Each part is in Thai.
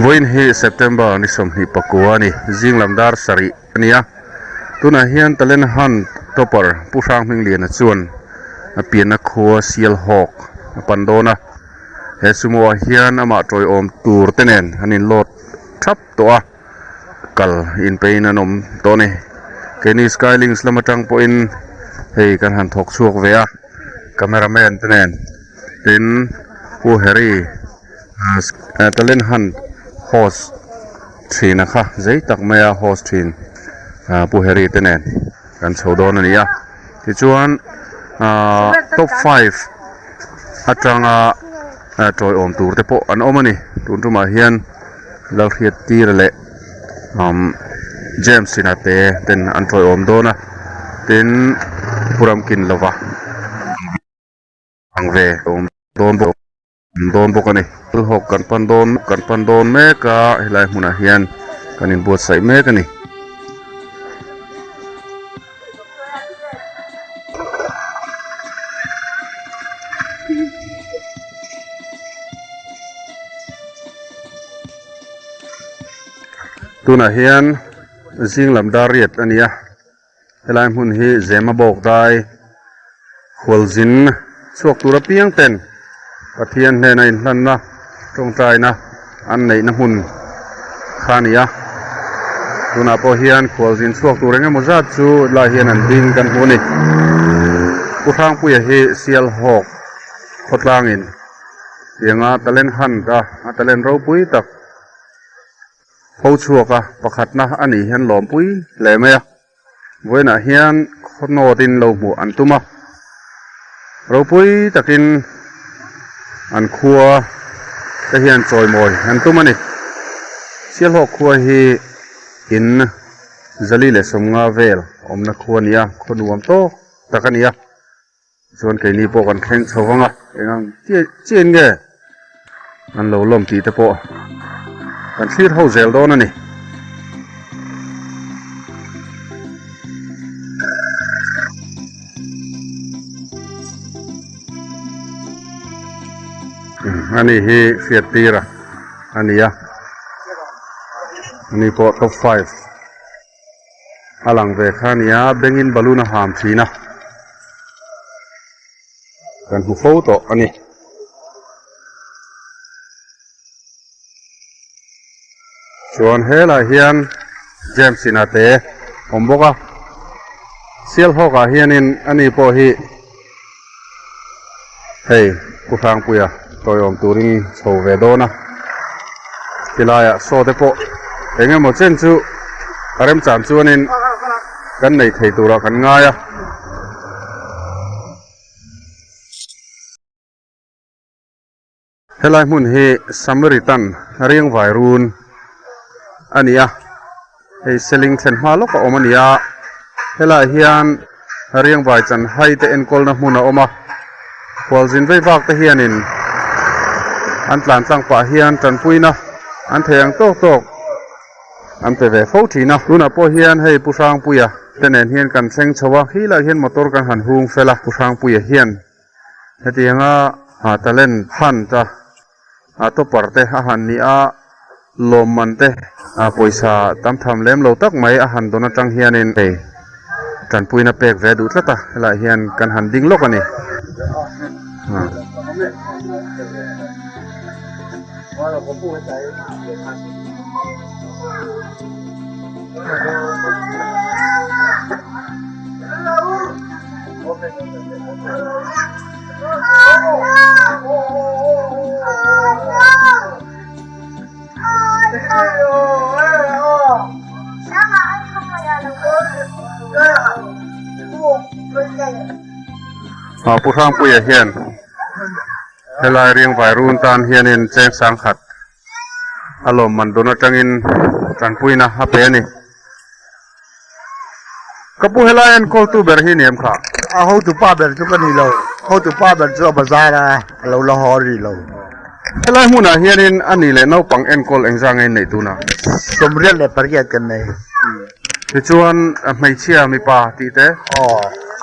Voin hi September ni som hi pakua ni jing lamdar sari ania tuna hian talen han topper pusang ming lian chuan a pian a khua sial hawk pandona he sumo hian ama troi om tur tenen hanin lot thap to a kal in pein anom to ni keni skylings lamatang po in hei kan han thok chuak ve a cameraman tenen tin hu heri talen han host thin kha zai tak maya host thin pu heri tenen kan chodon ania ti chuan top 5 atanga troi om tur te po an omani tun tuma hian lal khiat tir le James sinate ten an troi om dona tin puram kin lova angve om don bo kani hok kan pandon me ka hilai huna hian kanin buat sai me kani tuna hian jing lamdar riat ania hilai hun hi zema bok dai khwalzin chuak tura piang ten pathian hne na in hlan na tong tai na an nei na hun khania tuna po hian khwalzin chuak tur enge mozat chu la hian an ding kan huni puthang puya hi sial hawk khotlangin yanga talen han ka talen ro pui tak ho chuaka pakhat na ani hian lom pui le me voina hian khono tin lo mu an tuma ro pui takin an khua te hian choi moi an tumani sial ho khua hi in zali le somnga vel omna khua nia khonuam to takania chuan keini po kan thleng chhawanga engang chien nge an lo lom ti te po kan thlir ho zel don ani ani hi fiat tira ania ani po top 5 alang ve khania bengin baluna ham thina kan hu photo ani chuan hela hian James sinate omboka sial hoka hianin ani po hi hei kuthang puya toy om turin so ve dona tilaya so te po enge mo chen chu karem chan chuanin kan nei thei tura kan ngaya helai mun hi samaritan riang vai run ania hei selling thlen hma lok a omania helai hian riang vai chan hai te en kol na hmuna oma kwalzin vei vak te hianin an tlan tlang pa hian tan puina an theyang tok an pe ve fo thina tuna po hian hei pusang puya tenen hian kan thleng chawa hi la hian motor kan han hung fela pusang puya hian hetianga talen han ta to parte a han ni a lom man te poisa tam tham lem lo tak mai a han dona tang hianin pe tan puina pek ve du tlata la hian kan han ding lok ani puthang puya hian helai riang vai run tan hianin cheng sang khat alom man dona tangin tan puina hape ani kapu helai an call to ber hi niam kha a ho tu pa ber chu kan ni lo ho tu pa ber chu bazar a lo lo hori lo helai huna hianin ani le no pang en call engzang ai nei tuna somrial le pariat kan nei ti chuan mai chia mi pa ti te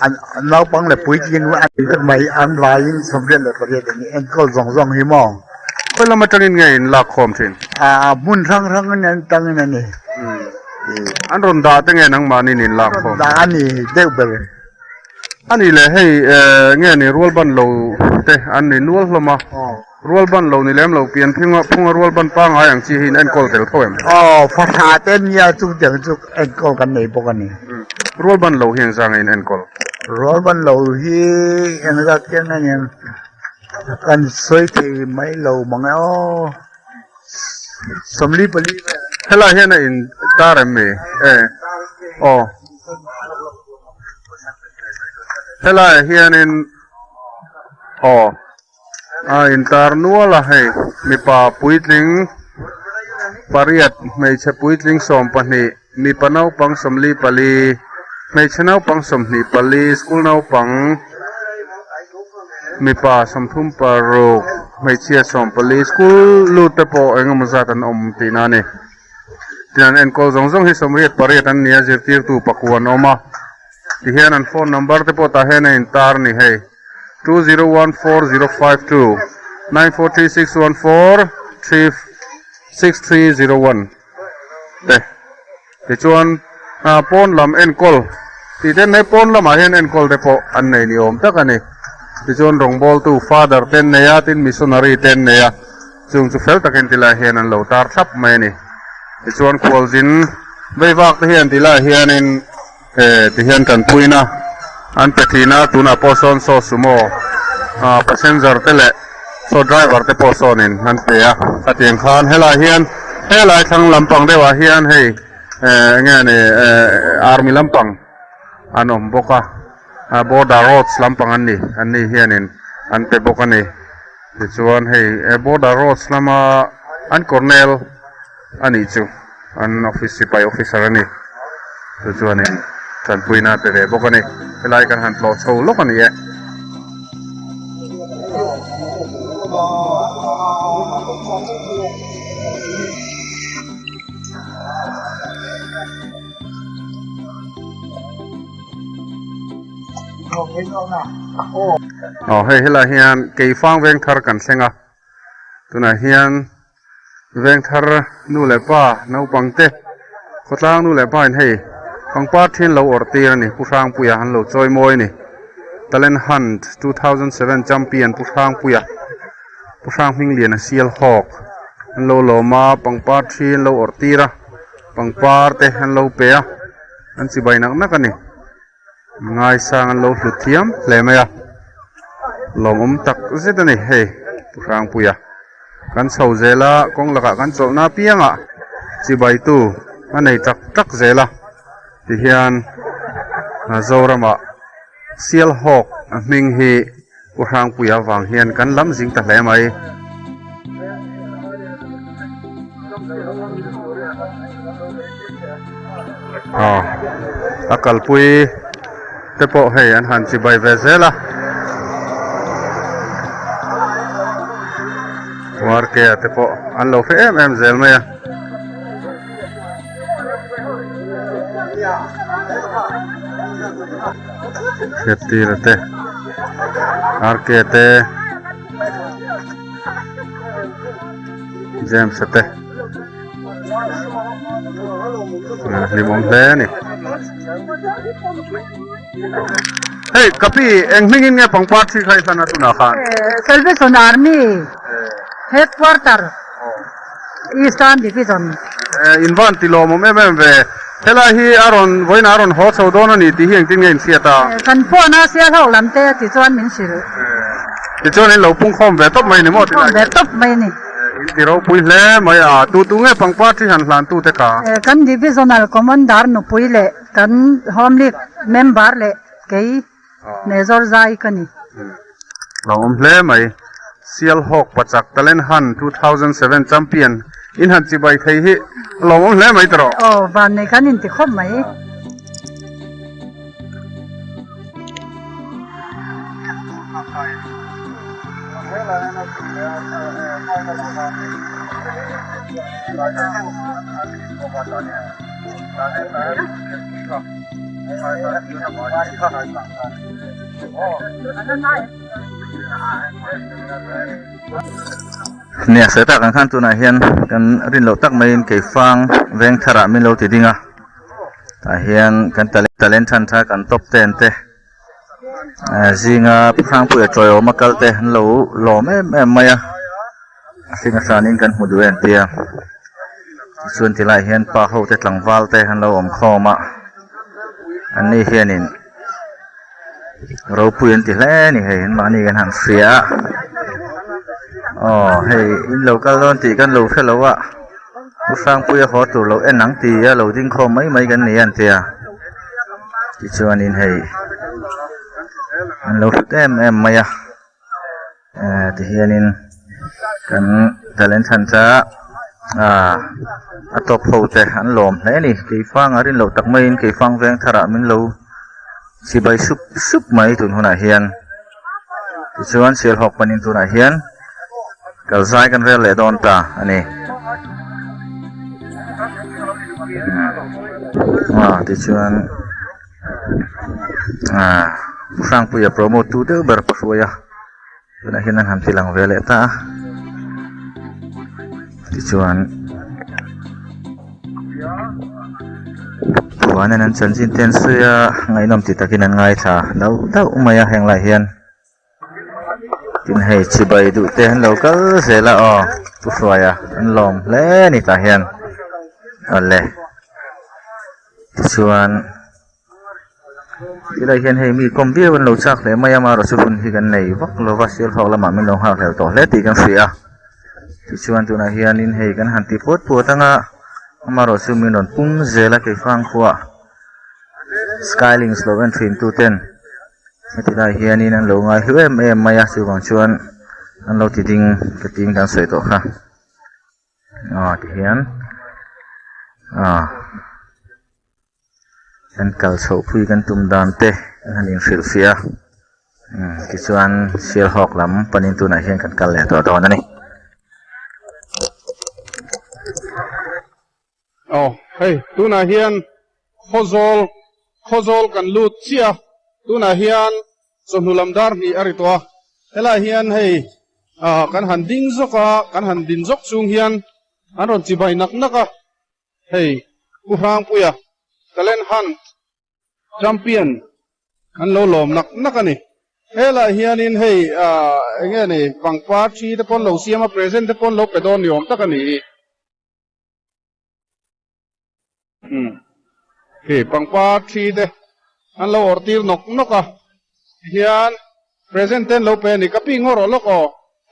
an nau pang le pui jing wa an kan mai an vai somrial le pariat ni en ko zong zong hi mo เวลามาจังอินไงหลักคอมทิน มุนทั้งนั้นตั้งนั้นนี่ อันรอนดาตั้งไงนังมานี่นินหลักคอม ด่านี่เด็กเบล อันนี้เลยให้เงี้ยนี่รัวบันโลเตอันนี้นัวลมารัวบันโลนี่แหลมเราเปลี่ยนพิงว่าพุ่งรัวบันปังอะไรอย่างที่หินเอ็นกอลเตลเขาเอง ภาษาเต้นยาจุกเดียงจุกเอ็นกอลกันนี่พวกกันนี่ รัวบันโลเฮียงสังเอ็นกอล ร้อนวันเราฮีเอ็นรักกันนั่นยังกันสวยที่ไม่เราบางสมรีบรี เฮล่าเฮียนอินตาเรมเมอ๋อเฮล่าเฮียนอินอ๋ออินตาร์นัวละให้มีป่าปุยลิงปาริยัดไม่ใช่ปุยลิงสอมปนีมีปนาวปังสมลีปลีไม่ใช่นาวปังสมลีปลีสกุลนาวปังมีป่าสมทุมปาโรกไม่เชี่ยสอมปลีสกุลลูตเตโปเองมันจะตันอมตีนานี่ที่นั่นเอ็นโคจงจงให้สมเรียดปาริยัดอันนี้จะตีร์ตูปักวันออกมาที่เห็นอันโฟนนัมเบอร์เตโปตาเห็นอินตาร์นี่ให้ 2014-052 94614-36301เด็กชวนปอนลำเอ็นกอลที่เต้นในปอนลำมาเห็นเอ็นกอลเดปอันไหนนิยมตักอันนี้เด็กชวนรองบอลตู้ฟาดร์เต้นเนียตินมิสนารีเต้นเนียจึงจะเฟลตักเห็นที่ละเห็นอันเหล่าตาร์ทับไม่นี่เด็กชวนควอลจินไม่วักที่เห็นที่ละเห็นอินที่เห็นกันปุยนะอันเปทีน่าตุนาโพสอนโซสุโมpassenger เตเลโซ driver เตโพสอนินนั่นเปียตัดยังขานเฮลาเฮียนเฮลาทั้งลำปังเดว่าเฮียนให้เงี้ยนี่army ลำปังอันอมบกะborder roads ลำปังอันนี้เฮียนินอันเตบกะนี่ที่ชวนให้ border roads ลำมาอัน cornell อันนี้จูอัน office ไป officer อันนี้ที่ชวนนี่ท่านปุยนาเตเลบกะนี่เวลาการหันปลอดโซ่ลกอันนี้อ๋อให้ละเฮียนเกี่ยฟังเวงทาร์กันเซงอ่ะตัวน่ะเฮียนเวงทาร์นู่นแหละป้านู่ปังเตะขดล่างนู่นแหละป้าให้ปังป้าเทียนเราอดตีนี่ผู้สร้างปุยหันเราจอยมวยนี่ตะเลนฮันต์2007 champion ผู้สร้างปุยผู้สร้างพิงเลียนเซียลฮอกหันเราโลมาปังป้าเทียนเราอดตีระปังป้าเตะหันเราเปียอันสิใบนักนักกันนี่ง่ายสร้างอันเราหลุดเทียมเลยไหมอ่ะลมตักเสร็จนี่เฮ้ผู้สร้างปุยกันเสาเจล่ากงหลักกันโจนาเปียงอ่ะสิใบตู้อันไหนตักเจล่าที่เฮียนโจรมาเซียลฮอกมิงฮีผู้สร้างปุยวางเฮียนกันล้ำสิงตะเลยไหมอากาศปุยเตปโอให้อันหันสิใบเวเซล่ะวาร์เกียเตปโออันโลเฟมเซลไหมอ่ะเขียตีระเตอาร์เกียเตเจมส์เตนี่มองเล่นี่เฮ้ยกับพี่เอ็งไม่กินเนี่ยปังปัดที่ใครสนับสนุนข้าSalvation Army Headquarter Eastern Division อินวันติโลมไม่เวเฮลาฮีอารอนวันอารอนฮอตโซโดนนี่ที่เฮงที่เงินเสียตากันพวกน่าเสียเท่าลำเตะที่จวนมินสิรุที่จวนนี่เราพุ่งข้อมเวทบไม่เนี่ยหมดที่เวทบไม่เนี่ยที่เราปุยเล่ไม่ตู้เงี้ยปังปัดที่หันหลังตู้เตะกากัน Divisional Commander นุปุยเล่กัน Home League Member เล่เกี่ยเนซอร์ใจกันนี่เราเล่ไม่เซียลฮอกปัจจักตะเลนฮัน2007 champion อินหันจีใบไทยฮิเราเล่ไม่ตรอวันนี้กันอินติคบไหม เนี่ยเสียตักกันขั้นตัวไหนเฮียนกันรินเราตักไม่เกี่ยฟังแวงทาระไม่เราติดดิ้งอ่ะแต่เฮียนกันตะเลนชันท่ากันตบเต้นเตะสิงห์พางผู้จอยออกมาเกลเตะเราหล่อไม่ไม่อะสิงห์สานินกันหัวดูเอ็นเตียส่วนที่ไรเฮียนป่าเขาเตะหลังวาลเตะเราอมคอมาอันนี้เฮียนินเราพูดที่แรกนี่เห็นมานี่กันหันเสียอ๋อเฮ้ยเราก็ร้อนตีกันเราแค่เราว่าผู้ฟังพูดขอตัวเราเอ็นหนังตีเราดิ้งคอไม่กันนี่อันเตียที่ชวนนี่เฮ้ยเราแก้มไม่อะที่เฮียนินกันแต่เล่นชันจ้าตบหูแต่อันหลอมแล้วนี่กี่ฟังอะไรเราตักไม่กี่ฟังแวงทาระมินเราสิใบซุบไม่ตุนหัวหน้าเฮียนที่ชวนเสียหกปันินตุนหัวหน้าเฮียนก็ใช้กันเรื่อยเลยโดนตาอันนี้ที่ชวนฟังpunya promo tu deh berpasuaya sudah hinan hampir lang veleta dicuan tuan nan chanjin ten suya ngai nom titakinan ngai tha dau umaya heng lai hian tin hei chibai du te han local sela o pasuaya an lom le ni ta hian alle dicuanที่ไรเห็นให้มีกลมเบี้ยวันเราชักเลยไม่ยามาเราสุนที่กันในวักเราว่าเสียเขาละหมาดไม่ลงห้าวแถวต่อและตีกันเสียที่ชวนตัวนาเฮียนินให้กันหันตีโพดปัวตั้งมาเราสุมีนนปุ้งเจละกี่ฟังขวาสกายลิงส์เราเป็นทรีนตูเต้นที่ไรเฮียนินนั่นเราไงเฮ้ยไม่อยากสิของชวนนั่นเราติดดิ้งติดดิ้งกันสวยต่อค่ะที่เฮียนกันกัลโซพูดกันตุ่มดานเตะนั่นเองฟิลเฟียที่ชวนเชียร์ฮอกลำปนินตุน่าเห็นกันกัลเลยตัวนั่นนี่เฮ้ยตุน่าเห็นโคโซลกันลูดเชียตุน่าเห็นสนุลำดาร์นี่อะไรตัวเฮล่าเห็นเฮ้ยกันหันดิ้งซกกันหันดินซกซุงเห็นอันรอนจีบายนักเฮ้ยกูฟังปุยตะเล่นฮันแชมเปี้ยนอันโลลมนักกันนี่เฮล่าเฮียนินเฮ้ยเงี้ยนี่ปังปาชีตะปนโลเซียมาเพรสเซนต์ตะปนโลเปดอนยอมตะกันนี่เฮ้ยปังปาชีเดอันโลอร์ตีร์นกเฮียนเพรสเซนต์เต้นโลเปนี่กับพี่งอรอลก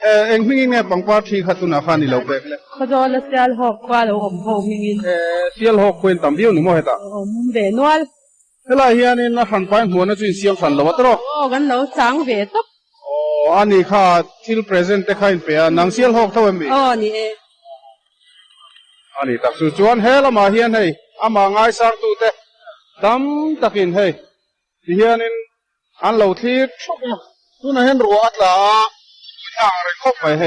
เอ็งมิ่งเนี่ยปังปาชีขัดตุนาขานี่โลเปเลยขจรเสียลหกกว่าเราผมโฮมิงินเสียลหกคนตั้มเดียวหนูมั้งเหรอมุมเดนวลเฮล่าเฮียนินนะหันไปหัวนั่นจุนเสียงขันโลวัตโรกันเราสังเวทอันนี้ข้าทิลเพรสเซนต์ข้าอินเปียนังเสียลหกเท่าไหร่มีนี่อันนี้ตักสุจวนเฮล่ามาเฮียนเฮอามาง่ายสักตัวเตะดำตักินเฮเฮียนินอันเราที่ชอบตัวนั้นเห็นรัวอัตลาอย่างไรครบไปเฮ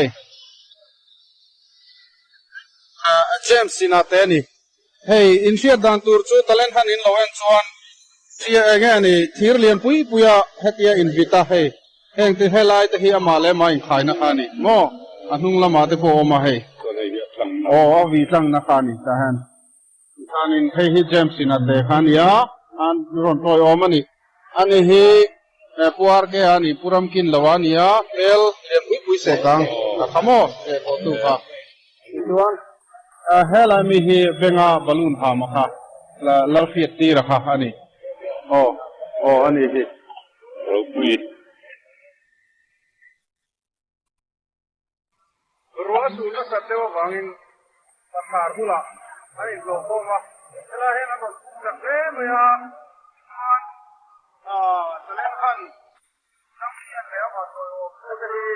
เจมส์ซินาเตนี่เฮอินเชียดันตูร์จูตะเลนฮันอินโลเอนชวนเชียเงี้ยนี่ทีร์เลียนปุยเฮตียอินวิตาเฮเฮงที่เฮไลท์ที่อามาเลมาอินขายนักานี่โมอันนุ่งละมาที่พอมาเฮวีตังนักานี่ตาฮันขานินเฮเจมส์ซินาเตขานี่อันรอนทอยอมานี่อันนี้เฮปัวร์เกอันนี้ปุรมกินลาวานี่เอลเลียนปุยเสกังขโมยโอตุค่ะเฮลามีเฮเบงาบอลลูนหามาค่ะลาฟิตตีระค่ะอันนี้อันนี้เฮรูปุยรัวสุนัขสัตว์เลี้ยงวางินปักขาดกุล่ะอันนี้โลโก้มาเฮลาเฮนั่นก็สักเล่มยาตะเล่นขันน้ำเลี้ยงแล้วก็ตัวก็จะดี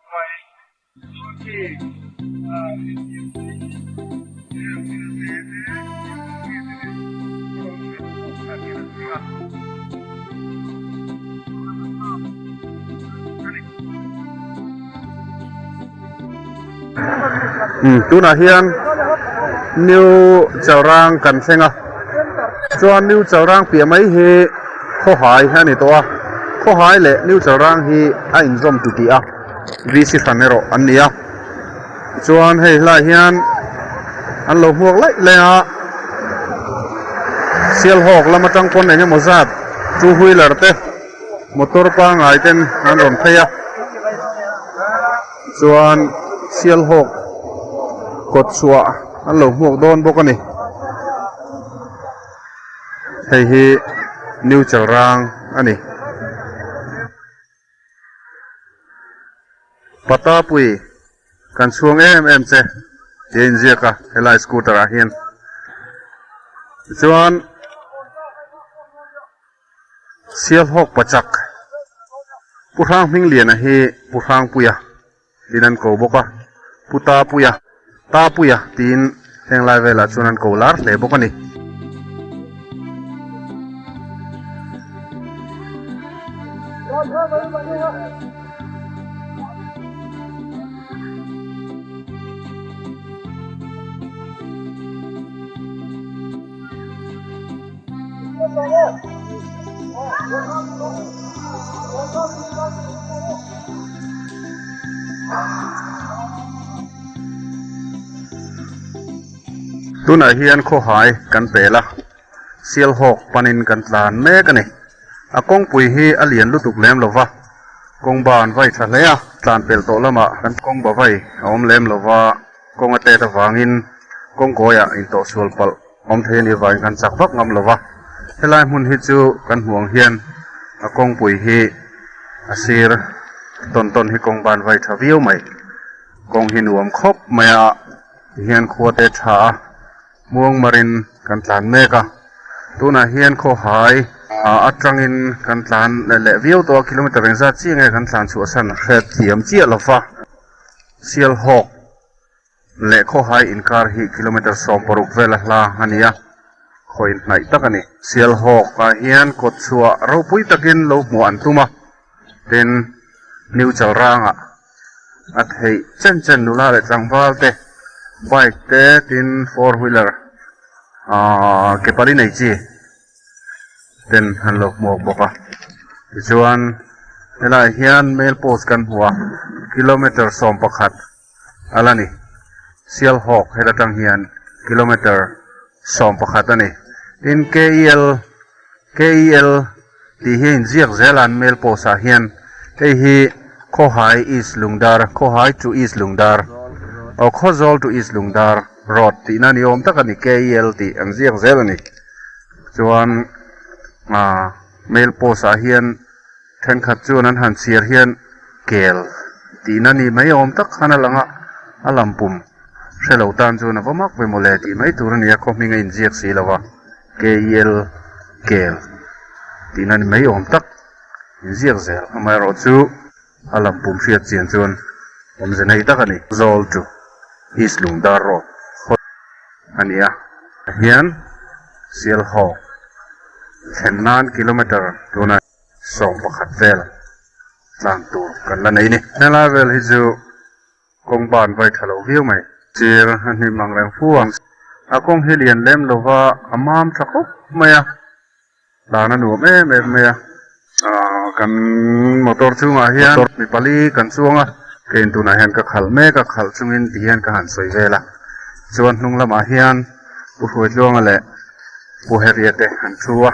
ไปที่ตัวน่ะเฮียนนิวเจ้าร่างกันเซ็งจวนนิวเจ้าร่างเปียไม่เฮข้อหายแค่นี้ตัวข้อหายแหละนิวเจ้าร่างเฮไอ้อินซอมตุกี้ VC Fanero an nia chuan hei lai hian an lo huak lai le a sial hok lama tangpon ne mo zat two wheeler te motor pa ngai ten an ron theia chuan sial hok kot chua an lo huak don bok ani hei hi New Charang ani Patapui kan chuang em che tin ziaka helai scooter a hian chuan sial hok pachak puthang hming lian a hi puthang puya tinan ko boka puta puya ta puya tin henglai vela chuan ko lar hle bok ani tuna hian kho hai kan pela sial hok panin kan tlan me kani a kong pui hi a lian lutuk lem lova kong ban vai tha hlea tlan pel to lama kan kong ba vai om lem lova kong ate ta wangin kong goya in to sul pal om the ni vai kan chak vak ngam lova helai mun hi chu kan huang hian a kong pui hi asir ton hi kong ban vai tha viu mai kong hi nuam khop maya hian khuate tha muang marin kan tlan meka tuna hian kho hai atangin kan tlan le viu to kilometer reng za chi nge kan tlan chu san khet thiam chi alofa sial hok le kho hai in kar hi kilometer som paruk vela hla ania khoin nai takani sial hok ka hian kot chua ro pui takin lo mu an tuma ten New Charanga at hei chen nula le changwal te bike te tin four wheeler ke pali nei chi ten han lok mok boka chuan helai hian mail post kan huwa kilometer som pakhat alani sial hok hedatang hian kilometer som pakhat ani in KEL ti hin ziak zelan mail post a hian hei hi kho hai East Lungdar kho hai to East Lungdar o khozol to East Lungdar road ti na ni om takani KEL ti ang ziak zelani chuan mail post a hian then khat chuan an han sir hian kel ti na ni mai om tak khana langa alampum shelo tan chuan avamak ve mole ti mai tur ni a khoming in ziak si lawa KEL kel ti na ni mai om tak in ziak zel amai ro chu alampum fiat chian chuan om zenei takani zol to East Lungdar road ania hian sial hok themnan kilometer tuna som pakhat vel tlang tur kan la nei ni nela vel hi chu kong ban vai thalo viu mai chir han hi mangrang fuang a kong hi lian lem lova amam thakop maya dana nu me maya kan motor chunga hian mi pali kan chuanga ken tuna hian ka khal me ka khal chungin ti hian ka han soi vela chuan hnung lama hian pu hruai tlawng le pu heriate han thua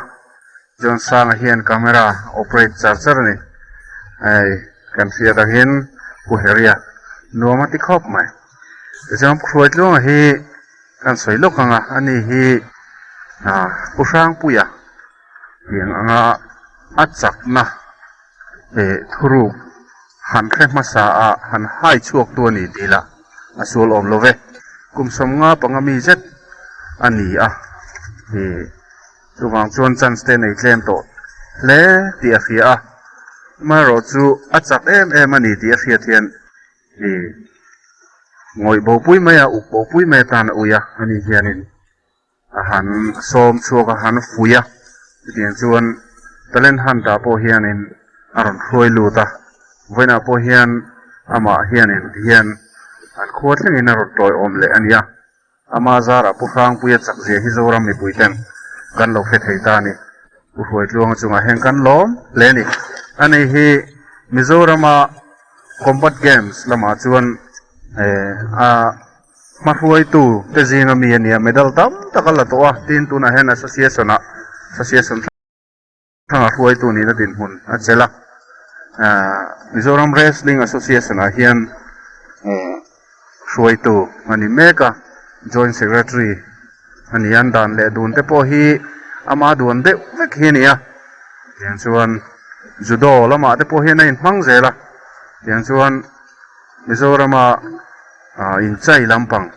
chuan sang hian camera operate charger ni ai kan sia da hin pu heria nuama ti khop mai chuan hruai tlawng hi kan soi lokanga ani hi pu sang puya hian anga achak na thuru han khe masa a han hai chuak tu ni dila asul om love kum som nga pangami zet ani a chuwang chuan chance te nei tlem to le ti a fia ma ro chu achak em ani ti a fia thian ngoi bo pui mai a up bo pui mai tan uya ani hianin a han som chuak a han fuya tian chuan talen han ta po hianin aron hroi luta vena po hian ama hianin hian an khuat lengin a rot toy om le ania ama zara pu phang puya chak je hi zoram mi puiten kan lo fe thei ta ni pu hruai tlawng chunga heng kan lom le ni ani hi mizorama combat games lama chuan ma huai tu te zinga mi ania medal tam takala to a tin tu na hen association thanga huai tu ni na din hun a chela Mizoram Wrestling Association a hian huai tu ani meka joint secretary ani an dan le dun te po hi ama dun de vek hi nia tiang chuan judo lama te po hi na in hmang zela tiang chuan Mizoram in chai lampang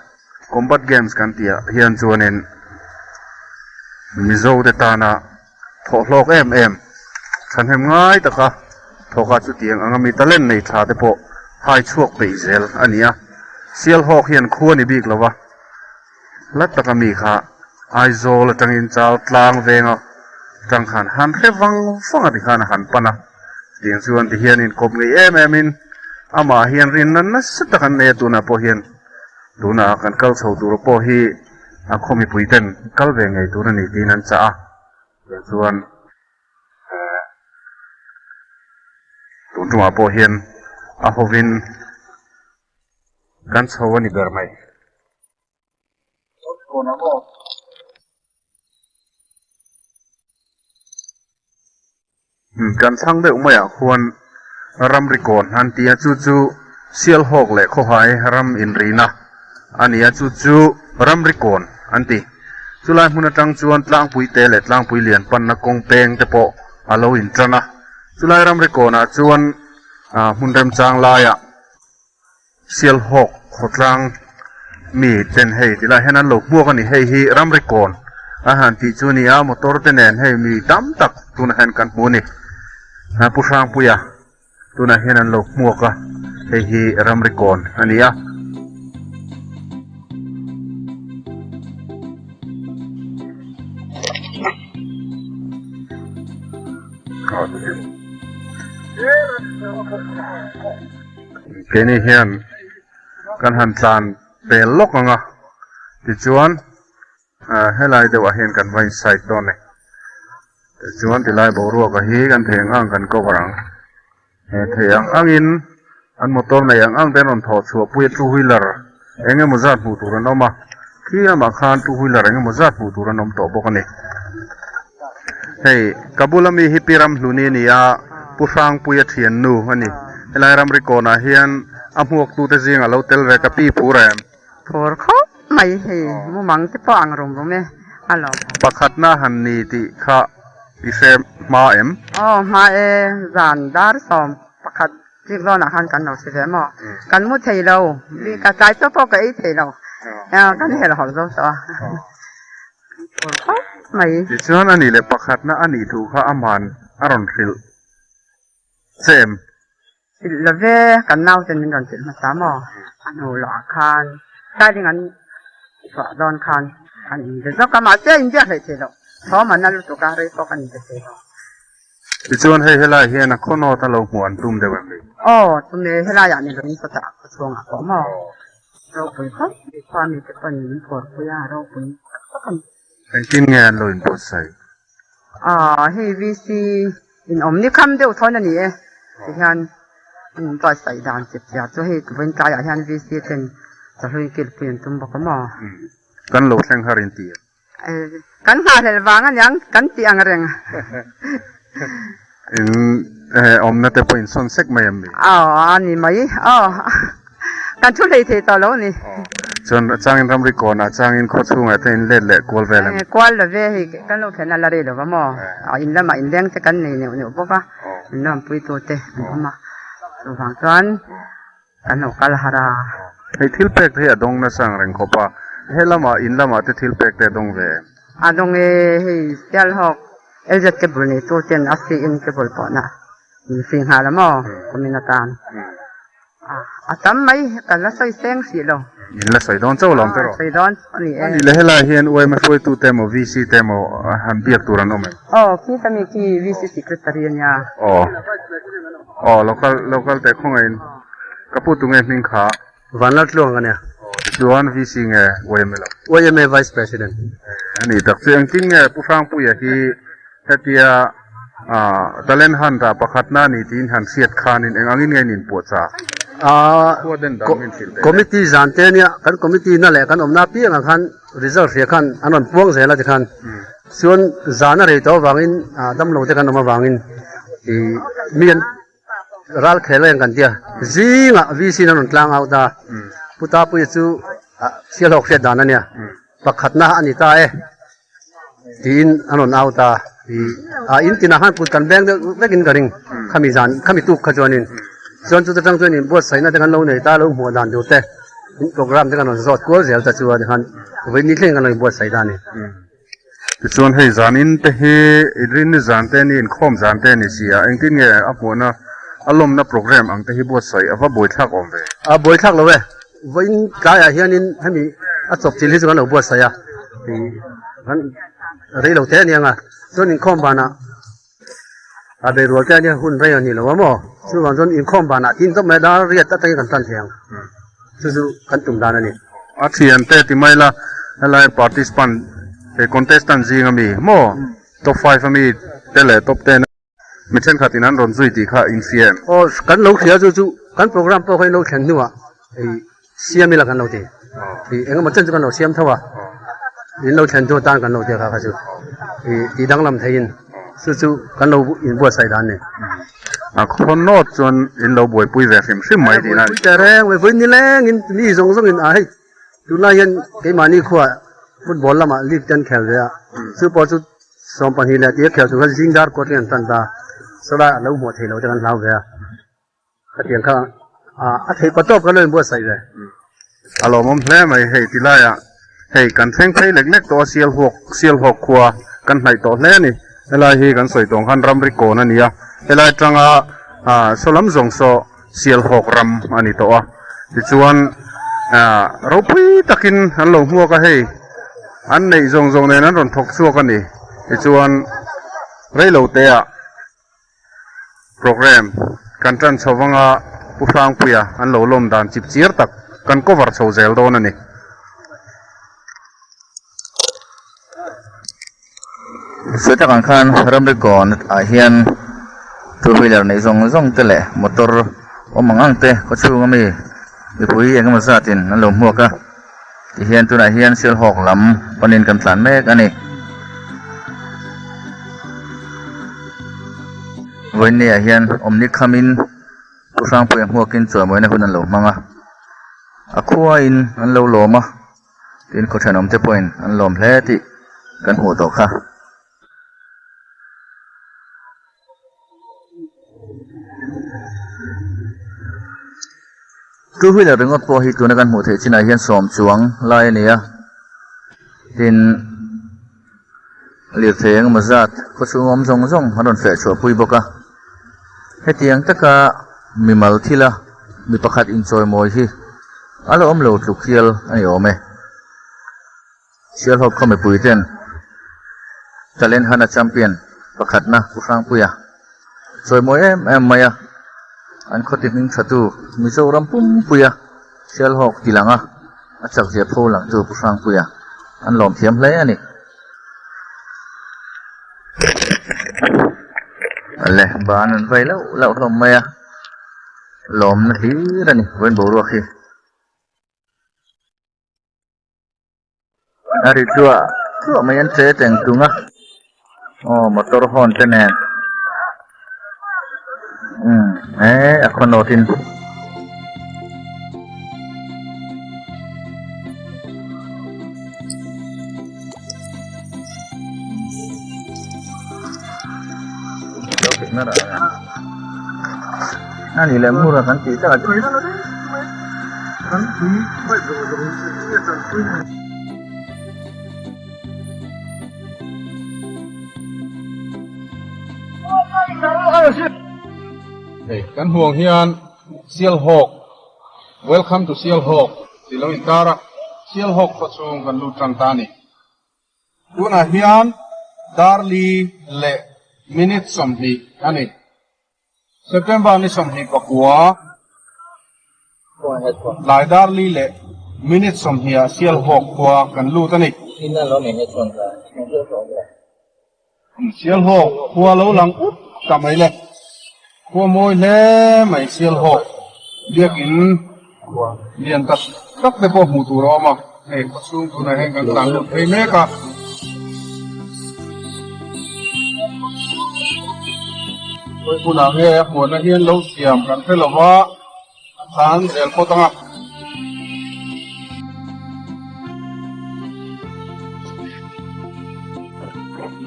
combat games kan tia hian chuanin Mizo te tana tholok em than hem ngai taka thoka chu tiang angami talen nei tha te po hai chuak pe zel ania sial hok hian khuani bik lawa lat taka mi kha aizol atangin chal tlang venga tang khan han hewang fanga ti khan han pana tiang chuan ti hian in kop ngai em in ama hian rin nan na satakan ne tu na po hian tuna kan kal chho tur po hi a khomi puiten kal ve ngai tur ni tin an cha a chuan tun tuma po hian a hovin kan chho ani ber mai kan sang de umaya khuan ram rikon han tia chu sial hok le kho hai ram in rina ania chu ram rikon anti chulai hmuna tang chuan tlang pui te le tlang pui lian pan na kong peng te po alo in trana chulai ram rikon a chuan hun rem chang la ya sial hok khotlang mi ten hei tila henan lok buak ani hei hi ram rikon a han ti chu ni a motor te nen hei mi tam tak tun hen kan mu ni pu sang puya tuna henan lok muaka hei hi ram rikon ania keni hian kan han tlan pel lok anga ti chuan helai dewa hian kan vai side don ne chuan ti lai bo ruak a hi kan theng ang kan ko warang theyang angin an motor na yang ang den on tho chu pui two wheeler enge mozat bu turan oma khi ma khan two wheeler enge mozat bu turan om to bokani hei kabulami hi piram hluni nia pusang puya thian nu ani helai ram rikona hian amhuak tu te jing alo tel ve ka pi purem phur kho mai he mu mang te pa ang rom me alo pakhat na han ni ti kha ise ma em ma zan dar som pakhat ji lo na han kan no se ve mo kan mu thei lo li ka sai to po ka ei thei lo kan he lo ho zo so phur kho mai ti chuan ani le pakhat na ani thu kha aman aron thil sem la ve kan nau ten min ron til ma sa mo anu lo khan sai ding an so don khan an de zo ka ma se in ja he thei lo tho man na lu to ka re to kan de thei lo ti chuan hei helai hian a khono ta lo muan tum de wen mi tum ne hela ya ni ron so ta ko chuang a ko mo ro pui kho di kwa mi te pan ni phur pu ya ro pui kan en kin ngen lo in po sai he VC in omni kham deuh thon ani e ti hian to sai dan chep ya cho he wen ka ya hian VC ten cha hui kil pin tum ba ko mo kan lo thleng harin ti kan ha hel wang an yang kan ti ang reng in omna te point son sek mai am mi ani mai kan thu lei the to lo ni chon changin ram rikona changin kho chunga te in let le kol velem kwal la ve hi kan lo thena la re lo ba mo in la ma in leng te kan nei ne ne bo ka in lam pui to te ma so wang chuan kan lo kal hara hei thil pek the adong na sang reng khopa helama in lama te thil pek te dong ve adong he sial hok eljet ke bul ni to ten asi in ke bul po na ni sing ha la mo kominatan atam mai kan la soi seng si lo in la sai don chaw lam pero sai don ani ani le hela hian oi ma foi tu te mo VC te mo han biak turan ome ki tami ki VC secretary nya local te khongain kapu tu nge ning kha Vanlat luang ania. chuan VC nge oimelo OMA Vice President. ani tak cheng ting nge pu sang pu ya hi hetia ตะเล่นหันตาประคัดหน้านี่ตีนหันเสียดคานินเองอังอินไงนินปวดจ่าขั้วเด่นดำมินสินเต คอมมิตี้จานเตเนี่ยกันคอมมิตี้นั่นแหละกันอมนาปีกันคันรีเซิร์ฟเสียคันอันนั้นพวงเสียละจะคันส่วนจานอะไรตัววางอินดำลงจะกันออกมาวางอินมีนรัลเคลงกันเดียจีงะวีซีนั่นกลางเอาตาพุทธาปุยจูเสียหกเสียดานั่นเนี่ยประคัดหน้าอันนี้ตาตีนอันนั้นเอาตาอินตินาหันพูดกันแบงเด็กกินกันริงขมิจานขมิตุกขจวนินส่วนจุดตั้งตัวนี้บวชใส่น่าจะกันเราเนี่ยตาเราหัวด่านดูแต่โปรแกรมจะกันเราสอดกลัวเสียจะชัวร์กันวันนี้เล่นกันเราบวชใส่ด่านนี่ส่วนให้จานินเตะรินจานเตนี่ข้อมจานเตนี่เสียเองที่เนี่ยอัพหัวนะอารมณ์นะโปรแกรมอังเตะบวชใส่ว่าบวยทักอมเวบวยทักเราเว้ยวันกายเฮียนินให้มีจบจิลิสกันเราบวชใส่กันเรื่องเราเตะเนี่ยไงส่วนอินคอมบานะเบรัวแกเนี่ยหุ่นเรียนนี่เราว่ามั้งส่วนส่วนอินคอมบานะที่ต้องไม่ได้เรียนตั้งแต่กันตั้งเทียงสู้กันตุ่มดานี่อาเทียนเตะที่ไม่ละอะไรปาร์ติสปันคอนเทสตันซีงมีโม่ท็อป5มีเตะเลยท็อป10ไม่เช่นขัดที่นั้นรอนซุยตีค่ะอินเซียมโอ้กันเราเขียนจู่กันโปรแกรมพอให้เราแข่งนี่วะเสียมีละกันเราตีเอ็งมันเช่นกันเราเสียมเท่าว่าอินเราแข่งตัวต่างกันเราเดียวค่ะจู่ที่ดังลำไทยอินสู้กันเราอินบัวใส่ด้านนี่คนโน้ตจนอินเราบวยปุยแบบฟิมชิมไม่ดีนะแต่แรงเว้ยฟินนี่แรงอินนี่ส่งอินดูน่ายันเกี่ยมานี่ขวาฟุตบอลละมาลีกกันแข่งเลยสู้พอสู้สองปันหินเลยที่แข่งสู้กันซิงดาร์กอดกันตันตาสระเราหมดเหตุเราจะกันเล่าเลยขัดเถียงข้างเหตุประตบกันเลยบัวใส่เลยอารมณ์มันแพ้ไม่เหตุที่ไรให้กันแท่งไพ่เล็กๆตัวเซียลหกขวากันไหนตัวแรกนี่เวลาเฮกันสวยตรงขันรำริโกนั่นเนี่ยเวลาจังสลัมจงโซเซียลหกรำอันนี้ตัวที่ชวนเราพี่ตะกินอันหลงหัวก็ให้อันในจงในนั้นรอนทกชัวกันนี่ที่ชวนเรื่อยเราเตะโปรแกรมกันจันชวังผู้ฟังเปียอันหลงลมดานจิบเจียร์ตักกันก็วัดโซเซลโดนั่นนี่สุดท้ายการเริ่มด้วยก่อนเฮียนตัววิลเลอร์ในซองเตะมอเตอร์มังอังเตะก็ชูงมีผู้เองก็มาซาตินนั่นหลงหัวก็เฮียนตัวไหนเฮียนเสียหกลำปนินกันสันแม่กันนี่วันนี้เฮียนนิคามินผู้ฟังเปลี่ยนหัวกินสวยเหมือนในคนนั่นหลงมังขั้วอินนั่นหลงมาตินเขาใช้นมเตะปอยน์นั่นหลงแผลติกันหัวตกค่ะคือวิลเลอร์งดพอฮิตุนักันหมู่เทชินาเฮียนสมจวงไล่เนี่ยดินเลียดเสียงมาจัดก็สูงซงมาโดนเฟะชัวปุยบกะให้เตียงตะกะมีมาลทีละมีประคัดอินจอยมวยที่อะไรโหลดลุกเชียลอันนี้โอเมเชียลฮอกเขาไม่ปุยเต้นจะเล่นฮันนาแชมเปี้ยนประคัดนะผู้ฟังปุยอะจอยมวยมายะอันเขาติดนิ่งชัดดูมิโซรัมปุ่มปุยเชลหกทีหลังจากเสียโพหลังตัวผู้ฟังปุยอันหลอมเทียมเลยอันนี้อะไรบ้านนั้นไปแล้วทำไมหลอมนาทีนั่นนี่เว้นบัวรัวขี้อะไรตัวไม่ยันเสียแต่งตัวมอเตอร์ฮอนเทนแนนaku notin ini lemur kan kita ada kanกันห่วงเฮียนเซียลหก Welcome to เซียลหกสิเราอินตาระเซียลหกประชุมกันลูจันตานีดูนะเฮียนดาร์ลีเล่มินิทสมฮีอันนี้ September นี่สมฮีปักวัวหลายดาร์ลีเล่มินิทสมฮีเซียลหกวัวกันลูตันนี่อินนั่นเราไม่ให้ชนกัน sial ho khua lo lang út cả mấy lệ khua môi lẽ mấy sial ho liếc in liền tập các cái bộ mù tù đó mà này có xuống tù này hay càng càng được thấy mẹ cả tôi phụ nữ nghe muốn là hiền lâu xiêm cần phải là hoa sáng để có tăng ạ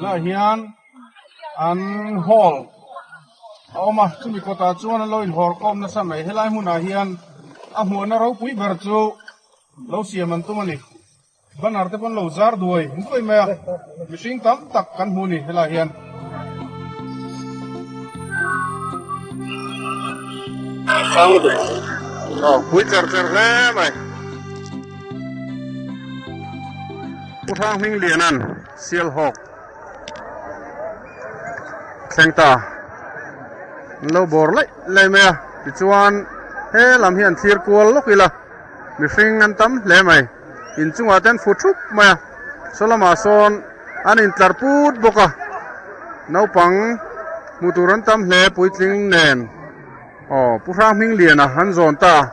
là hiền ăn hall mà chúng mình có ta chuan nó lôi hall com nó sao mày hay lại muốn là hiền muốn nó rau quý bờ chú lâu xiêm ăn tụi mình ban arte pan lâu zar đuôi không có mẹ mình sinh tắm tắc căn muốn hay là hiền quý chở thế mày u thang mình liền ăn siêu hộp khen ta lâu bor lấy mẹ thì chuan he làm hiện thiệt cuốn lúc kia là mình sinh ăn tắm lấy mày in chung ở trên phút chốc mày số là mà son anh in tar put boka nấu bằng một tuần ăn tắm lấy bụi trứng nền bút ra mình liền à hắn dồn ta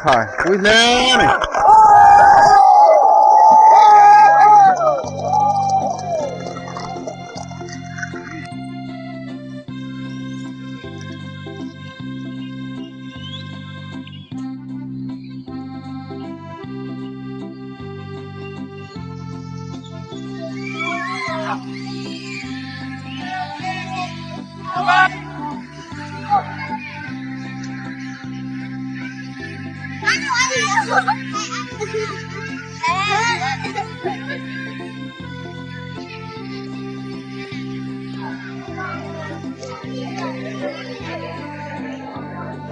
phải bụi lên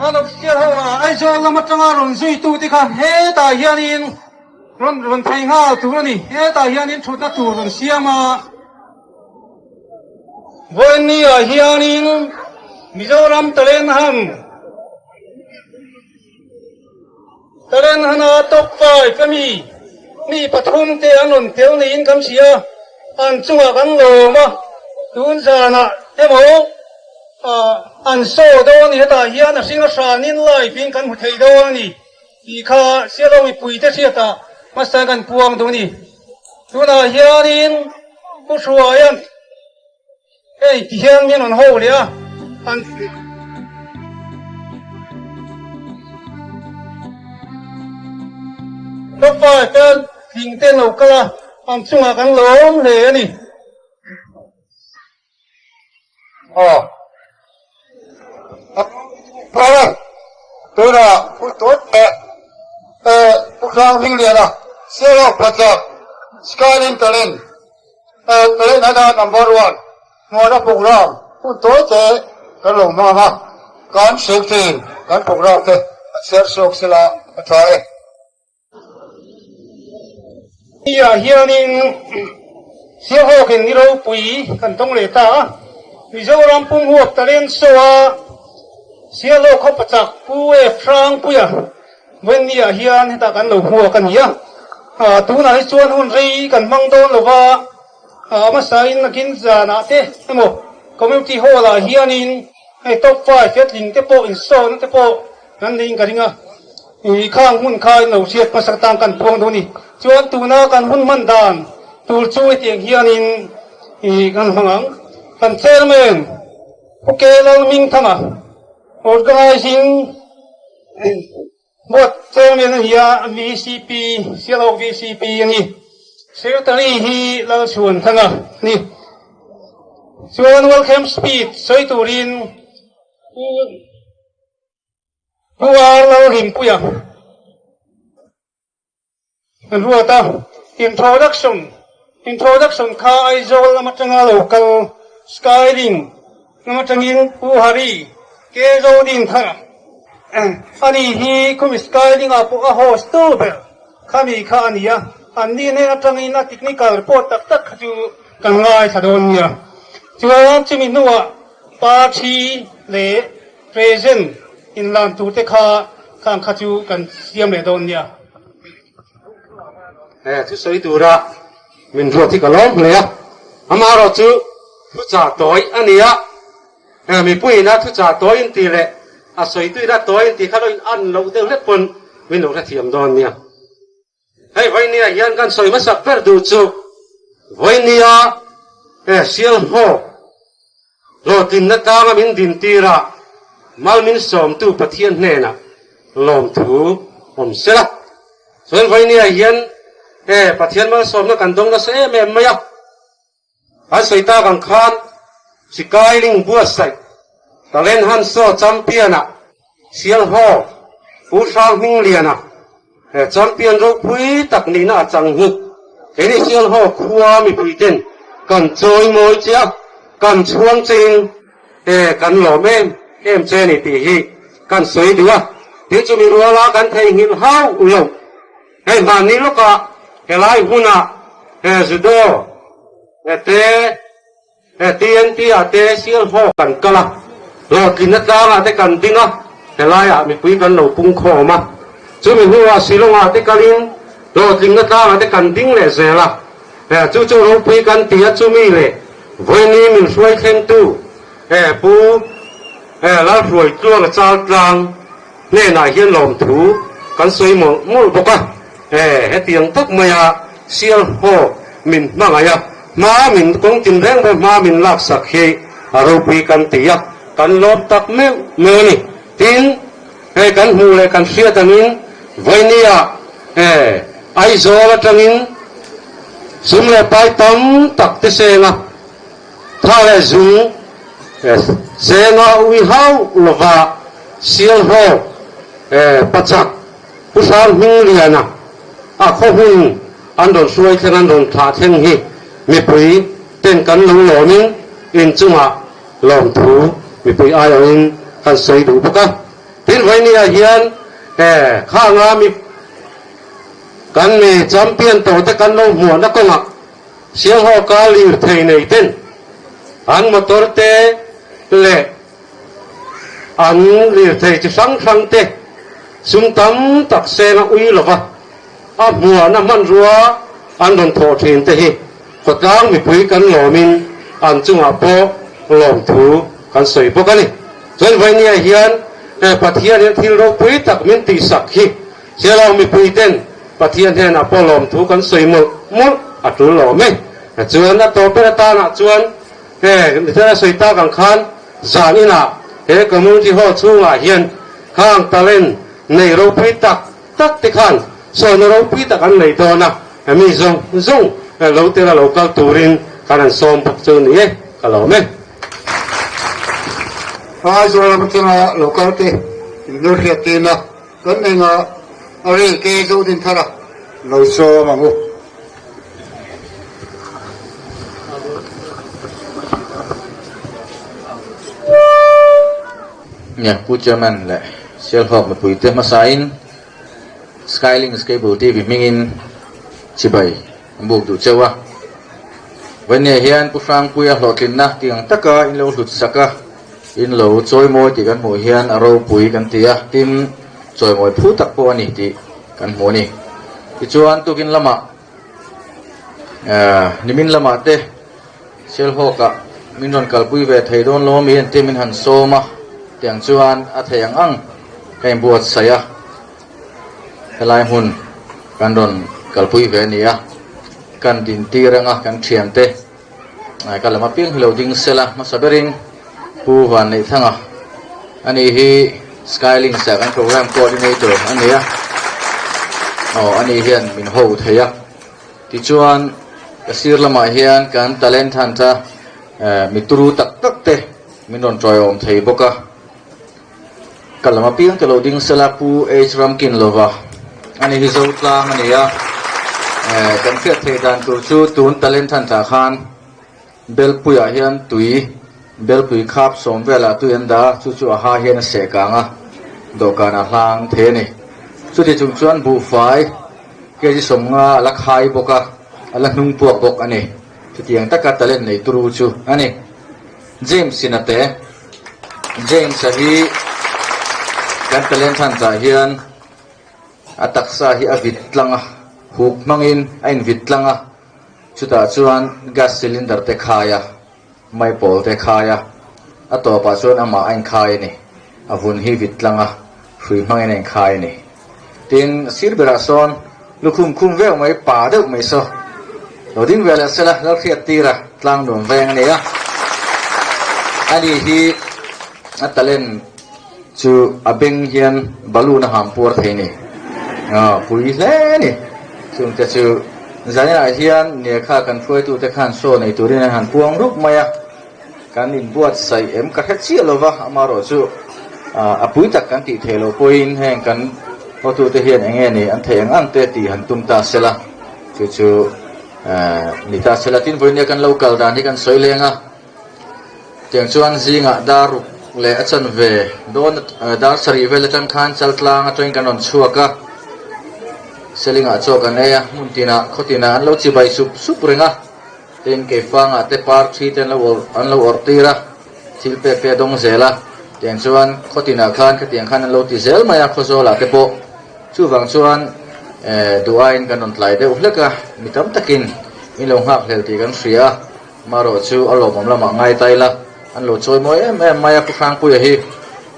Ano siya ha ay so lang matanga ron sui tu ti kha he ta hianin ron thai nga tu ni he ta hianin thutna tu ron siama voini a hianin Mizoram talen hana top 5 kami mi pathum te anon tel ni in kam sia an chunga kan lo ma tun sana emo an so do ni heta hian a singa sanin lai pin kan hu thei do ni i kha sialo mi pui te sia ta ma sa kan puang do ni tuna hianin ku suayan ei ti hian min on ho le a an top 5 kan thing te lo kala an chunga kan lom le ni tôi là phụ tốt mẹ phụ sang hình liền à xe lô phát trợ Skylink talent talent là number 1 ngồi đó phụ ra phụ tốt thế cái lồng mà ha cán sực thì cán phụ ra thế xe sốc xe là thôi ya hianin xe ho ken ni ro pui kan tong le ta Mizoram pung huak talent soa sia lo kho pachak pu e frang puya wen ni a hian ta kan lo huwa kan ya tu na hi chuan hun rei kan mang don lo wa ma sain na kin za na te emo community hall a hianin ai top 5 fet ling te po in so na te po nan ling ka ringa i khang hun khai lo siat ma sak tang kan puang do ni chuan tu na kan hun man dan tur chu e tiang hianin i kan hangang kan chairman okay lo ming thama organizing board chairman here VCP Silo VCP ni secretary hi lal chuan thanga ni chuan welcome speech soi turin ruar lo rim puya ruata introduction kha aizol lamatanga local Skylink lamatangin puhari ke zo din thara ani hi kum Skylink apo a host to be khami kha ania anni ne atangin na technical report tak tak chu kan ngai thadon nia chuan chimi nuwa party le present in lan tu te kha kan kha chu kan siam le don nia chu soi tu ra min ro ti ka lom le ama ro chu thu cha toy ania mi pui na thu cha toy in ti le a soi tu da toy in ti khalo in an lo de le pon win lo ra thiam don nia hei vai nia hian kan soi ma sak per du chu vai nia sial ho lo tin na ta ma min din tira mal min som tu pathian hne na lom thu om sela soin vai nia hian pathian ma som na kan dong na se me maya a soi ta kan khan sikai ling bua sai talen han so champion a sial ho u sang hing liana champion ro pui tak ni na chang hi ini sial ho khuwa mi pui ten kan choi moi chia kan chuang ching kan lo mem em che ni ti hi kan soi dia ti chu mi ruwa la kan thei hin hau u lo ma ni lo ka lai huna judo TNT ate sial ho kan kala lo kinat la ate kan dinga lai mi pui kan lo pung kho ma chu mi huwa silong ate kalin lo kinat la ate kan ding le zela chu chu lo pui kan tia chu mi le voi ni min suai khen tu pu la ruồi tlong chal tlang ne na hian lom thu kan soi mo mul boka he tiang tak maya sial ho min mangaya ma min kong tin reng ba ma min lak sak he aro pui kan tia kan lom tak me ni tin kan hu le kan sia tangin voi nia ai zo la tangin sum le pai tam tak te se na tha le zung se nga ui hau lova sial ho pachak pusar hing liana a kho hun an don suai theng an don tha theng hi mi pui ten kan lo lo min in chunga lom thu mi pui ai in kan sei du boka tin vai ni a hian kha nga mi kan mi champion to te kan lo mo na ko nga sial ho ka li thei nei ten an motor te le an li thei chi sang sang te sum tam tak se na ui lova a mua na man ruwa an don tho thin te hi ko tang mi pui kan lo min an chunga po lom thu kan soi po kan ni chen vai ni hian pathian hian thil ro pui tak min ti sak hi se lo mi pui ten pathian hian a po lom thu kan soi mul mul a tu lo me chuan na to pe ta na chuan mi thera soi ta kan khan zanina community hall chunga hian khang talen nei ro pui tak tak ti khan so na ro pui tak an nei do na mi zong zong lo te la local turin kanan som pak chu ni ka lo me ai zo la mutna local te lo ria te na kan nei nga ari ke zo din thara lo so ma ngo nya pu chairman le sial ho mi pui te ma sain Skylink Cable TV mingin chibai buk du chewaวันนี้เฮียนผู้ฟังคุยหลอดลินนะที่ยังตะกาอินโลหลุดสักอินโลจอยมวยที่กันหมวยเฮียนอารมณ์ปุยกันที่ทีมจอยมวยผู้ตักปวนี่ที่กันหมวยนี่ที่ชวนตุกินละมานิมินละมาเตะเชลโฮกะมินนนกัลปุยเวทไทยโดนโลมีเห็นที่มินหันโซมาเตียงชวนอาเทียงอังแกงบวชเสียเฮลายหุ่นกันโดนกัลปุยเวนี่กันดินตีเรงกันเทียมเตะกันละมาเพียงเราดิ้งเซล่ามาสับเริงผู้วันในทั้งอันนี้ฮีสกายลิงส์กันโปรแกรมโคดิเนเตอร์อันนี้อันนี้เฮียนมินโฮเทียที่ชวนกระสีละมาเฮียนกันตะเลนทันท่ามิตรูตักตักเตะมินนนจอยอมเทียบกะกันละมาเพียงเราดิ้งเซล่าผู้เอชรัมกินโลวาอันนี้ฮิโซตลาอันนี้กันเพื่อเทดันตัวชูตูนตะเลนทันท่าขันเบลปุยอาเฮียนตุยเบลปุยคาบสมเวลาตุยันดาจู่ๆอาเฮียนเสกางดอกการอาหางเทนี่สุดที่จุงชวนบูไฟเกี่ยสมงาลักไฮบกะลักนุ่งพวกบกอันนี้ที่เตียงตะกัดตะเล่นในตรูชูอันนี้เจมส์สินาเตเจมส์ฮีกันตะเล่นทันจ่าเฮียนอัตักษาฮีอวิดลังหุบมังอินไอวิดลัง ชุดชวนแก๊สซิลินเดอร์เตขายไม่โปลเตขายตัวปัจจุบันอามาอันขายนี่อาวุธฮีวิตลังฟุยมังเองขายนี่ทีนสิร์เบราซอนลูกคุมเวลไม่ป่าเด็กไม่โซเราดิ้งเวลาเสละเราเครียดตีระตลังโดนแวงนี่อันนี้ฮีอัตเล่นจูอาเบงเฮียนบอลลูนหามปวดเทนี่ปุยเล่นี่ซึ่งจะจูใจน่ะเฮียนเนี่ยข้ากันช่วยตัวแต่ขันโซ่ในตัวนี้นะหันพวงรูปมายาการอินบวชใส่กระเทเชียลวะอามารอจูปุยตักกันติเทโลปุยแห่งกันพอตัวเฮียนเองนี่อันเทียงอันเตติหันตุมตาเสละจูนิตาเสละทินปุยเนี่ยกันเล่ากัลดานที่กันสวยเลี้ยงเตียงชวนซิงดารุเลอจันเวโดนดาร์สรีเวลจันขันจัลตลางตัวเองกันนนชัวกะเซลิงโจกันเนี่ยมุนตินาขตินาอันเราจีบายสุปริงเต็นเก็บฟังเตปาร์ทีเต็นเราอันเราอร์ตีระทิลเปเปดงเซละเตียงชวนขตินาขันขติงขันอันเราติเซลมาอยากขโซละเตโปชูฟังชวนดูอินกันนนไลเดอุเล็กะมิตรตะกินมิลงหักเฮลตีกันเสียมารอชูอารมณ์มันละมังไงไตละอันโหลดช่วยมวยมายาคุฟังปุยฮี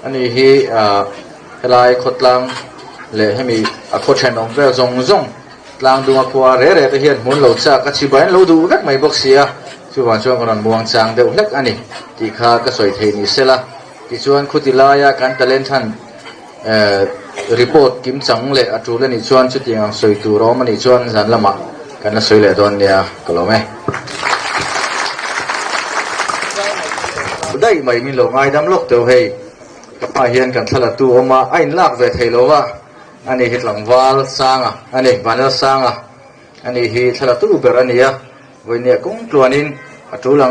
อันนี้ฮีเฮลัยขดลังเละให้มีขดแทนองเวลซงลังดูมาพัวเร่ตัวเฮียนหุ่นโหลดจากกชิบายเราดูรักไม่บอกเสียช่วยช่วยกันมวงจางเดือดเล็กอันนี้ที่ข้าก็สวยเทนิสละที่ชวนคุติลายาการตะเล่นทันรีพอร์ตกิมจังเละอัตรูเล่นิชวนชุดยังสวยตัวร้อมันนิชวนสันละมากันสวยเละตอนเนี้ยก็รู้ไหมได้ไม่มีโลกไอ้ดำโลกเดียวให้อาเฮียนกันทะเลตัวมาไอ้ลากเวทให้โลวะอันนี้ฮิตหลังวาลซังอันนี้วาลซังอันนี้ฮิตทะเลตัวเบอร์อันนี้วันนี้กุ้งตัวนี้ตัวหลัง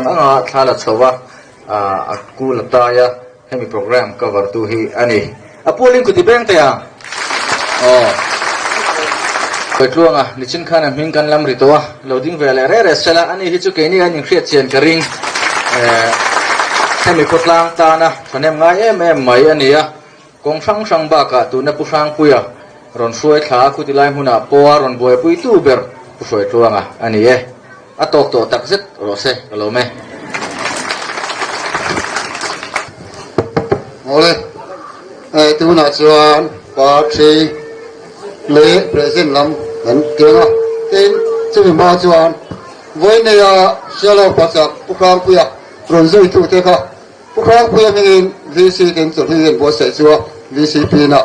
ทะเลชัวกูลตายให้มีโปรแกรม cover ตัวฮีอันนี้พูดลิงกุฏิแบงเตียไปกลัวนิชินขันมิงกันลำริตัวเราดิ้งเวลาเร่เสละอันนี้ฮิจุเกนี่อันนี้เครียดเชียนกระริงให้มีคนล้างตานะฉันเองไงไม่อันนี้กองช่างบ้ากะตัวนับผู้ช่างปุยรอนช่วยขาคุติไลมุนาปัวรอนบวยปุยตู้เบอร์ผู้ช่วยตัวงอันนี้ตกตัวตักเสร็จรอเสกรู้ไหมโอ้เลยตัวน่าชวนปาชีเล่เพรสเซนลำเห็นเก่งเต็นจะมีมาชวนวันนี้เชื่อเราภาษาผู้ช่างปุยรอนช่วยตัวเด็กผู้ช่างปุยมีเงินวิสิตตัวที่เงินบัวเสียชัววิสิปีน่ะ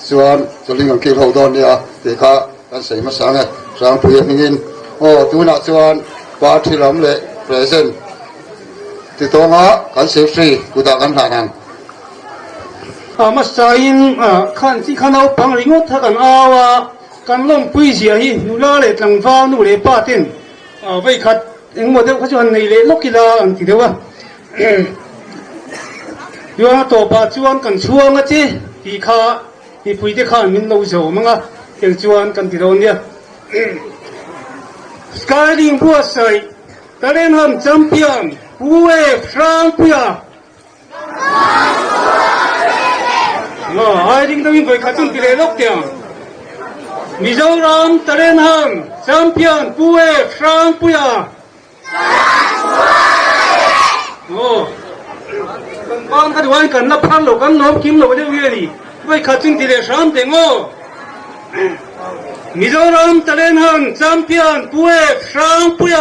ส่วนตัวลิงกินหัวตอนนี้เด็กกันใส่มาสั่งสั่งปุยมีเงินตัวน่ะส่วนปาชีลำเล่เพรสเซนติดตัวกันเสียฟรีกูด่ากันหานังมาใส่ขันที่ขันเอาปังลิงทักันกันล้มปุยเสียฮีนูลาเล็ดหลังฟ้านูเล็ป้าเต้นไปขัดเอ็งหมดเดี๋ยวเขาจะในเล็ดลูกกีฬาอันที่เดียวย้อนตัวป้าชวนกันช่วงที่ที่ปุยที่ข้ามินเราโจมั้งยังชวนกันที่โดนเนี่ยสกายลิงบัวใส่ตะเล่นฮัมแชมเปี้ยนปุยฟรังปุยไอ้ดิ้งต้องมีไปขัดจุนที่เล็ดลูกเดียวมิโซรัมตะเล่นฮัมแชมเปี้ยนปุยฟรังปุยบ้านขัดวันกันนับพันโลกันน้อมคิมโลเดียวเดีไปขัดจุนที่เล็ดสามเต็งมิโซรัมตะเล่นฮัมแชมเปี้ยนปุยฟรังปุย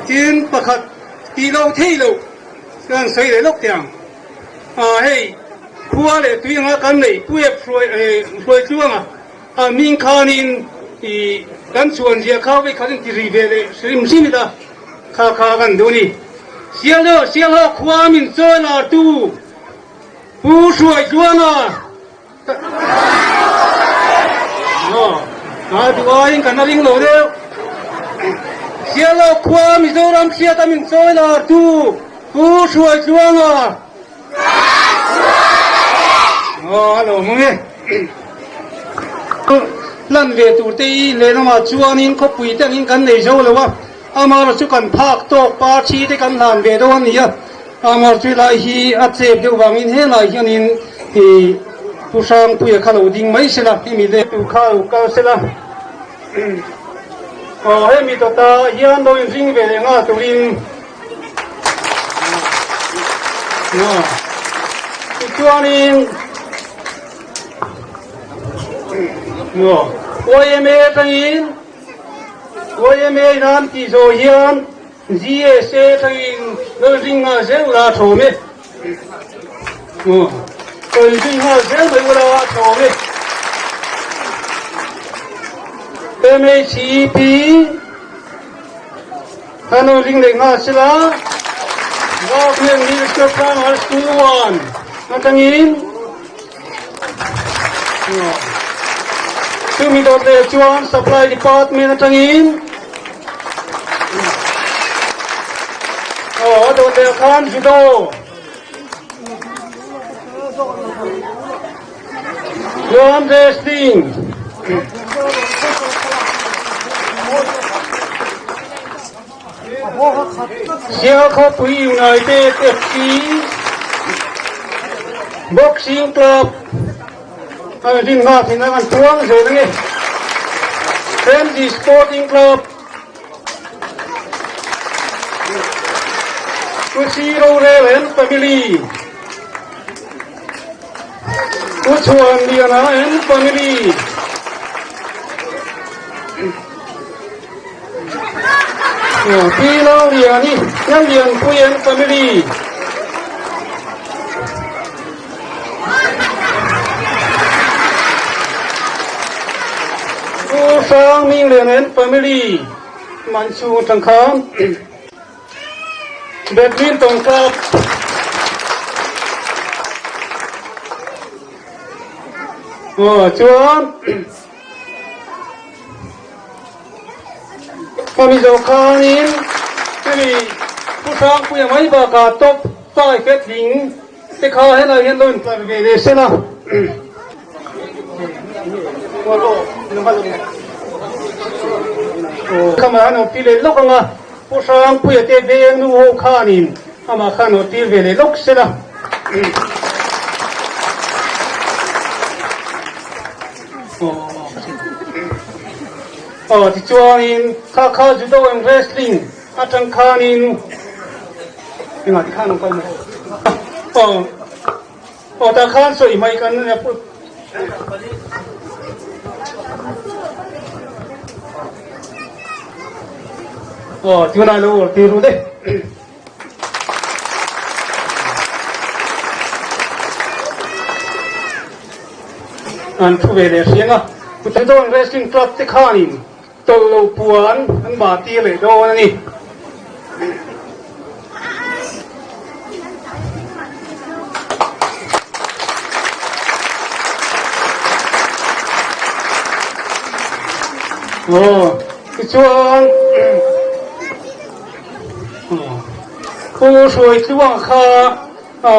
จีนประคัดตีโลที่โลกันใส่เลยลูกเตียงเฮ้ยผัวเลยตัวยังกันเลยตัวช่วยช่วงมิงคานินที่กันชวนเสียเข้าไปขัดที่รีเวลสิมสิมิตาข้ากันดูนี่เสียแล้วความมินโซลาตูผู้ช่วยช่วงตัวยังกันนั่งโลเดียวเสียแล้วความมิโซรัมเสียตามินโซลาตูผู้ช่วยช่วงฮัลโหลมึงลั่นเวตูตีเลนมาชวนนินเขาปุยแต่นินกันในโชว์เลยวะมาเราช่วยกันภาคตกปาชีได้กันลั่นเวดวันนี้มาช่วยไล่ฮีอัดเสพเดี๋ยววางอินเฮไล่ฮีนินที่ผู้ช่างปุยข้าวดิ้งไม่ใช่ละที่มีเด็กข้าวเสละ ให้มีตัวตายันโดยริงเวลงาตุรินจวนนี้OMA ตั้งอินOMA นั้นที่โซยัน GSA ตั้งอินโดยริงาเซลลาโทเมโดยริงาเซลลาโทเมMACP ฮันโนริงเลงาสิลาก็เพียงนี้ก็พามาสกูลวันนั่นตั้งอินซึ่งมีตัวเดียวจวน supply department นั่นตั้งอินตัวเดียวคันจุดโตจวนเรสติ้งเชียร์เขาปุยยูไนเต็ดเอฟซีบ็อกซิ่งคลับดิ้นมาที่นั่นมันตัวงเสียงไงเฟรนซีสปอร์ติ้งคลับกุชิโรเรเลนแฟมิลี่กุชวนเดียนาเอ็นแฟมิลี่พี่น้องเรียนนี่ยังเรียนผู้เรียนแฟมิลี่ผู้ฟังมีเรียนแฟมิลี่มันชูทั้งคำแบดมินตันครับจวนพอมีเจ้าข้านี้ที่มีผู้สร้างผู้ยังไม่ประกาศตบใต้เฟซลิงที่เขาให้เราเห็นลุ่นไปเรื่อยๆนะขมาหนูตีเลยลูกงาผู้สร้างผู้ยังเตะเบียงนู่นข้านี้ขมาข้าหนูตีเลยลูกเสียนะที่จวนนี้ข้าจุดโตเอ็มเรสลิงอาจารย์ข้านี้ยังไงข้าน้องไปไหมแต่ข้าสวยไม่กันเนี่ยพูดที่นั่นรู้ที่รู้เด้อันทุเรศเสียงอ่ะคุณจะโดนเรสซิ่งคลับที่ข้านี่ตัวเราปวนอันบาดตีเลยโดนนี่ช่วงผู้ช่วยที่ว่าข้า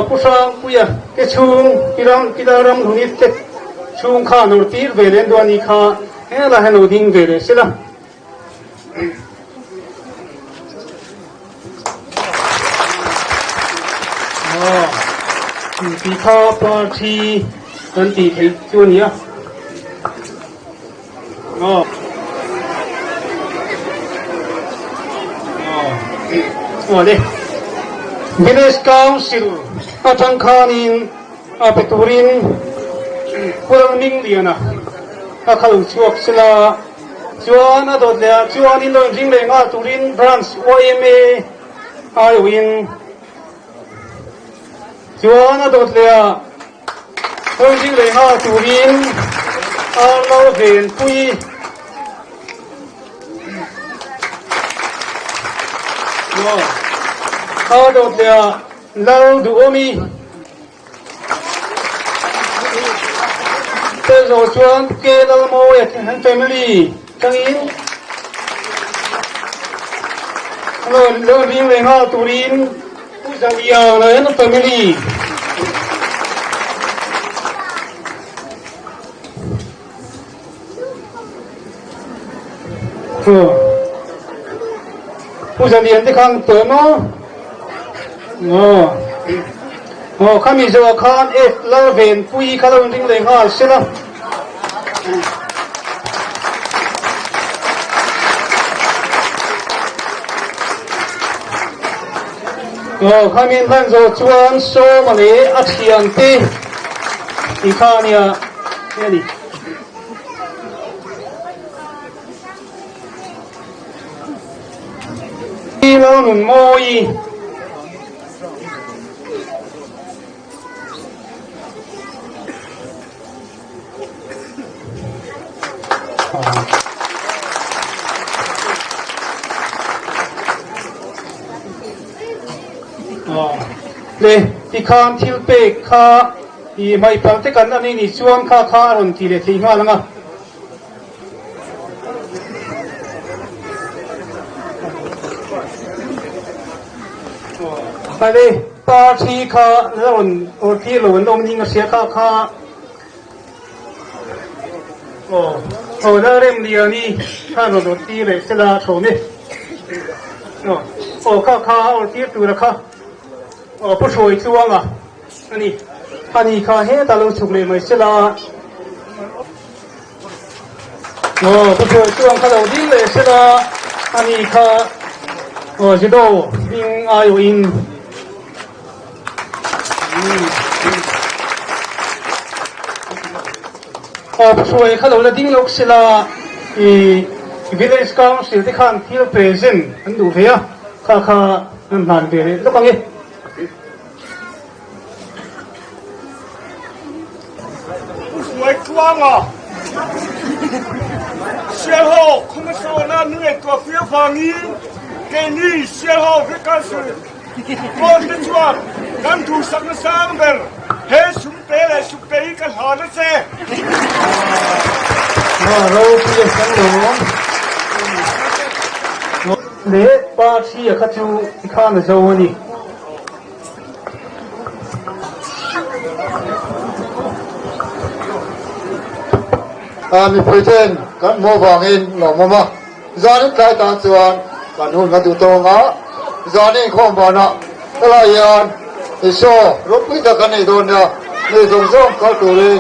ผู้สร้างผู้ยังเกชุงกิดารำทุนิตช่วงข้าหนูตีเวเลนดวนิข้าเฮ้ยละให้หนูดิ้งเวเลสิละปีข้าปาร์ตี้กันตีเทจวนเนี่ยOleh, Village Council, Atangkanin, Apeturin, Pulang Diana, Akal Chuak Sila, Juana Dodlea, Juanin Jingling Aturin, Branch, OMA, Iwin, Juana Dodlea, Jingling Aturin, Arlovin, Pui. Out of their loud omi, there's also one Kelamo and family coming in. Learning how to read, who's a young family. Who's a young family? Kami juga kan lawan pui kalau ring lengah sila. ข้ามีท่านโจชวนโซมาเลยอัศยันตีอีข้าเนี่ยดิที่เราหนุนโมยเลยที่ข้ามทิลเปกข้าอีไม่พอที่กันอันนี้นี่ชวนข้าหนุนทีเดียวทิ้งมาแล้วไงไปเลยปาทีข้าแล้วโอ้ที่หลวนลมยิงเสียข้าโอ้แล้วเริ่มเดียวนี่ข้าหนุนตีเลยเสลาโฉมนี่โอ้ข้าโอ้ที่ตัวละข้าผู้ช่วยช่วงอ่ะอันนี้ข้าเฮตาลุชุกเลยไม่เสลาผู้ช่วยช่วงข้าเราดิ้งเลยเสลาอันนี้ข้าจะโดวิ่งอายุอินผู้ช่วยข้าเราดิ้งลูกเสลาvillage council ที่ข้างที่เรา present อันดูเฟียข้านั่นเดี๋ยวแล้วก็งี้สวยกว้างอ่ะเสียหอกคงไม่สวยนะเหนื่อยตัวเฟี้ยวฟางนี้แกนี่เสียหอกที่การสื่อก่อนที่ชวนกันถูกสักสามเบลเฮ้สุเปย์สุเปย์กันหาได้เซ่เราเพียงสังหลงเละปาชีข้าจูข้าในเจ้าวันนี้มีผู้เช่นกันโมบางอินหลงมาจอนี่ใครตามส่วนกันหุ่นกันดูตรงอ่ะจอนี่ข้อมูลนะตลอดยานอิโซรบพิจารณาโดนเนี่ยในตรงส่งเขาตัวเอง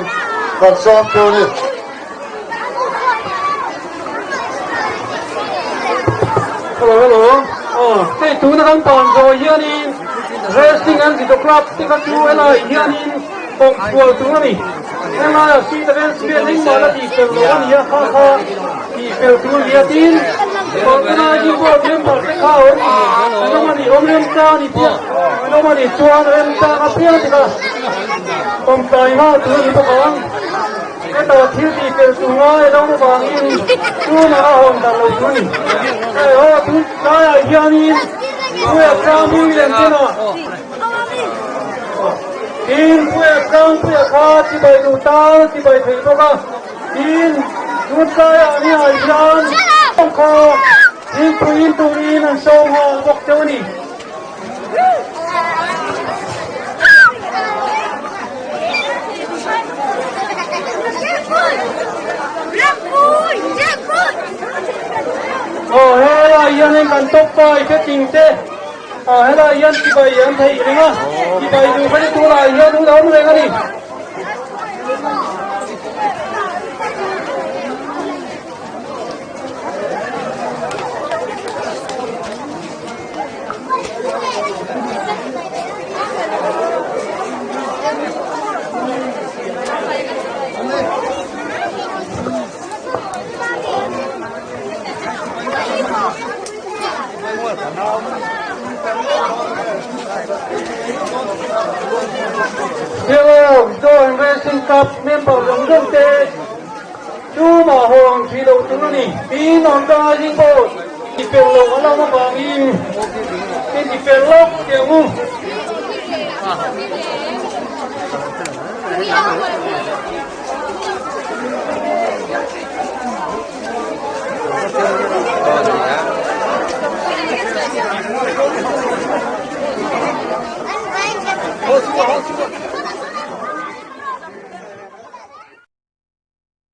กับซ้อมตัวนี้ฮัลโหลที่ทุกท่านตอนโจยานิน resting and the club ที่เขาช่วยอะไรยานินตรงตัวตัวนี้เวลาสิ่งที่เป็นสิ่งที่มาแล้วที่เป็นโลกนี้ข้าที่เป็นตัวเดียดินตอนนั้นที่พวกเรียนมาเสียข้าวแล้วมันนี่อมเรียนจ้านี่เพี้ยแล้วมันนี่ชวนเรียนจ้าเพี้ยที่ก็ต้องใจห้าตัวนี้ตัวกันก็ตัวที่เป็นตัวแล้วมันบางอย่างตัวน่าห้องตลอดเลยตัวได้ยานินตัวกลางมีเรื่องเนาะอินผู้ยากางผู้ยาขาที่ไปดูตาที่ไปถึงตัวก็อินดูใจอันนี้อาจารย์ต้องขออินผู้อินตัวอินนั่นส่งหาบอกเจ้านี่โอ้เฮ้ยยังให้กันตกไปแค่จริงเจ้เฮ้ยยันที่ไปยันไทยเลยนะที่ไปดูเขาจะตัวอะไรยันดูเราเลยกันดิเดี๋ยวโดนเรซิ่งกับเมมเบอร์ลงเรื่องเตะดูมาห่วงที่เราตัวนี้ปีนอนตาจิงโบที่เป็นลงอะไรมาบางอินที่เป็นลกเดี๋ยวงู